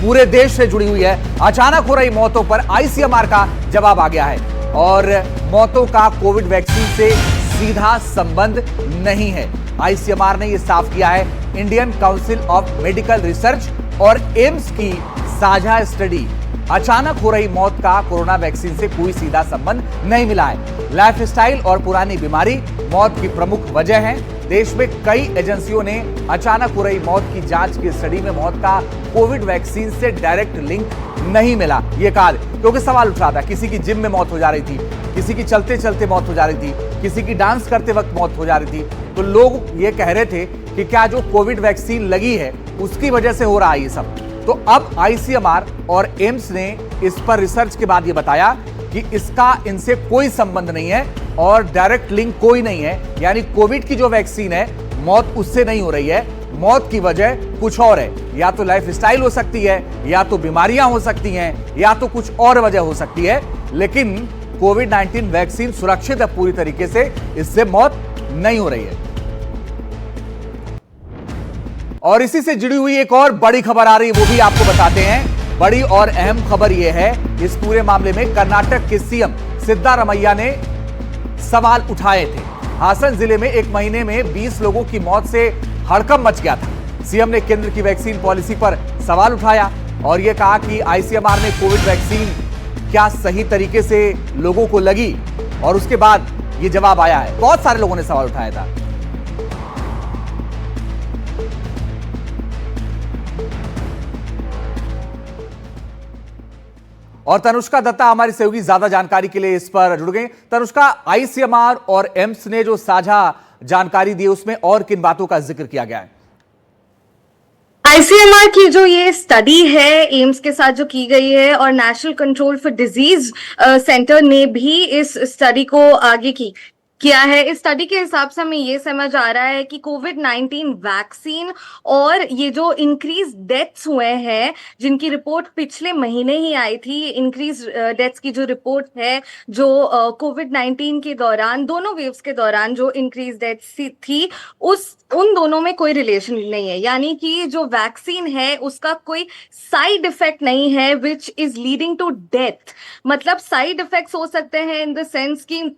पूरे देश से जुड़ी हुई है। अचानक हो रही मौतों पर आईसीएमआर का जवाब आ गया है और मौतों का कोविड वैक्सीन से सीधा संबंध नहीं है। आईसीएमआर ने यह साफ किया है। Indian council of medical research और एम्स की साझा स्टडी, अचानक हो रही मौत का कोरोना वैक्सीन से कोई सीधा संबंध नहीं मिला है। लाइफस्टाइल और पुरानी बीमारी मौत की प्रमुख वजह है। देश में कई एजेंसियों ने अचानक हो रही मौत की जांच की स्टडी में मौत का कोविड वैक्सीन से डायरेक्ट लिंक नहीं मिला ये कहा, क्योंकि सवाल उठ रहा था, किसी की जिम में मौत हो जा रही थी, किसी की चलते चलते मौत हो जा रही थी, किसी की डांस करते वक्त मौत हो जा रही थी। तो लोग ये कह रहे थे कि क्या जो कोविड वैक्सीन लगी है उसकी वजह से हो रहा है ये सब। तो अब आईसीएमआर और एम्स ने इस पर रिसर्च के बाद ये बताया कि इसका इनसे कोई संबंध नहीं है और डायरेक्ट लिंक कोई नहीं है। यानी कोविड की जो वैक्सीन है, मौत उससे नहीं हो रही है, मौत की वजह कुछ और है। या तो लाइफस्टाइल हो सकती है, या तो बीमारियां हो सकती हैं, या तो कुछ और वजह हो सकती है। लेकिन कोविड-19 वैक्सीन सुरक्षित है पूरी तरीके से, इससे मौत नहीं हो रही है। और इसी से जुड़ी हुई एक और बड़ी खबर आ रही है, वो भी आपको बताते हैं। बड़ी और अहम खबर यह है, इस पूरे मामले में कर्नाटक के सीएम सिद्धारमैया ने सवाल उठाए थे। हासन जिले में एक महीने में 20 लोगों की मौत से हड़कंप मच गया था। सीएम ने केंद्र की वैक्सीन पॉलिसी पर सवाल उठाया और यह कहा कि आईसीएमआर ने कोविड वैक्सीन क्या सही तरीके से लोगों को लगी, और उसके बाद यह जवाब आया है। बहुत सारे लोगों ने सवाल उठाया था। और तनुष्का दत्ता हमारी सहयोगी ज्यादा जानकारी के लिए इस पर जुड़ गए। तनुष्का, आईसीएमआर और एम्स ने जो साझा जानकारी दी उसमें और किन बातों का जिक्र किया गया है? आईसीएमआर की जो ये स्टडी है एम्स के साथ जो की गई है, और national control for disease centre ने भी इस स्टडी को आगे किया है। इस स्टडी के हिसाब से हमें ये समझ आ रहा है कि कोविड-19 वैक्सीन और ये जो इंक्रीज डेथ्स हुए हैं, जिनकी रिपोर्ट पिछले महीने ही आई थी, इंक्रीज डेथ्स की जो रिपोर्ट है, जो कोविड-19 के दौरान, दोनों वेव्स के दौरान जो इंक्रीज डेथ्स थी, उन दोनों में कोई रिलेशन नहीं है। यानी कि जो वैक्सीन है उसका कोई साइड इफेक्ट नहीं है which is leading to death. मतलब साइड इफेक्ट्स हो सकते हैं इन द सेंस कि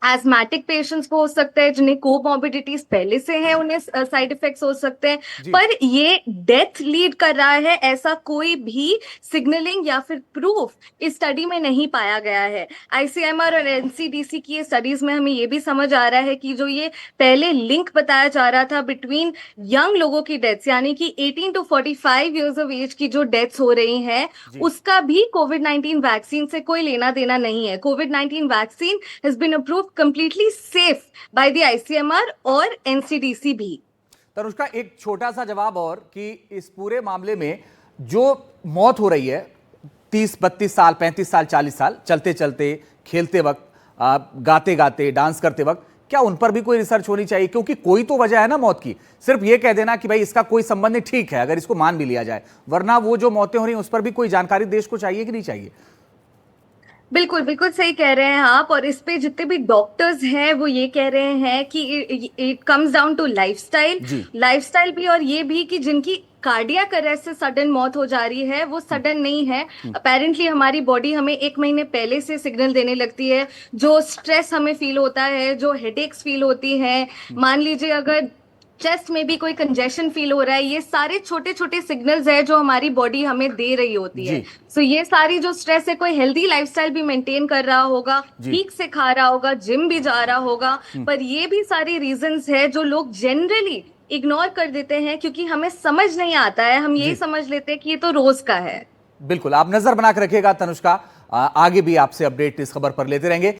एस्मेटिक पेशेंट्स को हो सकते हैं, जिन्हें कोमॉर्बिडिटीज पहले से है, उन्हें साइड इफेक्ट्स हो सकते हैं, पर ये डेथ लीड कर रहा है ऐसा कोई भी सिग्नलिंग या फिर प्रूफ इस स्टडी में नहीं पाया गया है। आईसीएमआर और एनसीडीसी की स्टडीज में हमें ये भी समझ आ रहा है कि जो ये पहले लिंक बताया जा रहा था बिटवीन यंग लोगों की डेथ्स, यानी कि 18 to 45 ईयर्स ऑफ एज की जो डेथ्स हो रही हैं, उसका भी कोविड-19 वैक्सीन से कोई लेना देना नहीं है। कोविड-19 vaccine has been approved completely safe by the ICMR और NCDC भी। तनुष्का, एक छोटा सा जवाब और कि इस पूरे मामले में जो मौत हो रही है 30-32 साल, 35 साल, 40 साल, चलते चलते, खेलते वक्त, गाते गाते, डांस करते वक्त, क्या उन पर भी कोई रिसर्च होनी चाहिए? क्योंकि कोई तो वजह है ना मौत की। सिर्फ ये कह देना कि भाई इसका कोई संबंध नहीं, ठीक है अगर इसको मान भी लिया जाए, वरना वो जो मौतें हो रही हैं उस पर भी कोई जानकारी देश को चाहिए कि नहीं चाहिए? बिल्कुल बिल्कुल सही कह रहे हैं आप। और इस पे जितने भी डॉक्टर्स हैं वो ये कह रहे हैं कि it comes down to lifestyle भी, और ये भी कि जिनकी कार्डियक अरेस्ट से सडन मौत हो जा रही है वो सडन नहीं है। अपेरेंटली हमारी बॉडी हमें 1 महीने पहले से सिग्नल देने लगती है। जो स्ट्रेस हमें फील होता है, जो हेडेक्स फील होती हैं, मान लीजिए अगर चेस्ट में भी कोई कंजेशन फील हो रहा है, ये सारे छोटे छोटे सिग्नल्स है जो हमारी बॉडी हमें दे रही होती है। सो ये सारी जो स्ट्रेस है, कोई हेल्दी लाइफस्टाइल भी मेंटेन कर रहा होगा, ठीक से खा रहा होगा, जिम भी जा रहा होगा, पर ये भी सारी रीजंस है जो लोग जनरली इग्नोर कर देते हैं क्योंकि हमें समझ नहीं आता है। हम यही समझ लेते हैं कि ये तो रोज का है। बिल्कुल, आप नजर बनाकर रखिएगा तनुष्का, आगे भी आपसे अपडेट इस खबर पर लेते रहेंगे।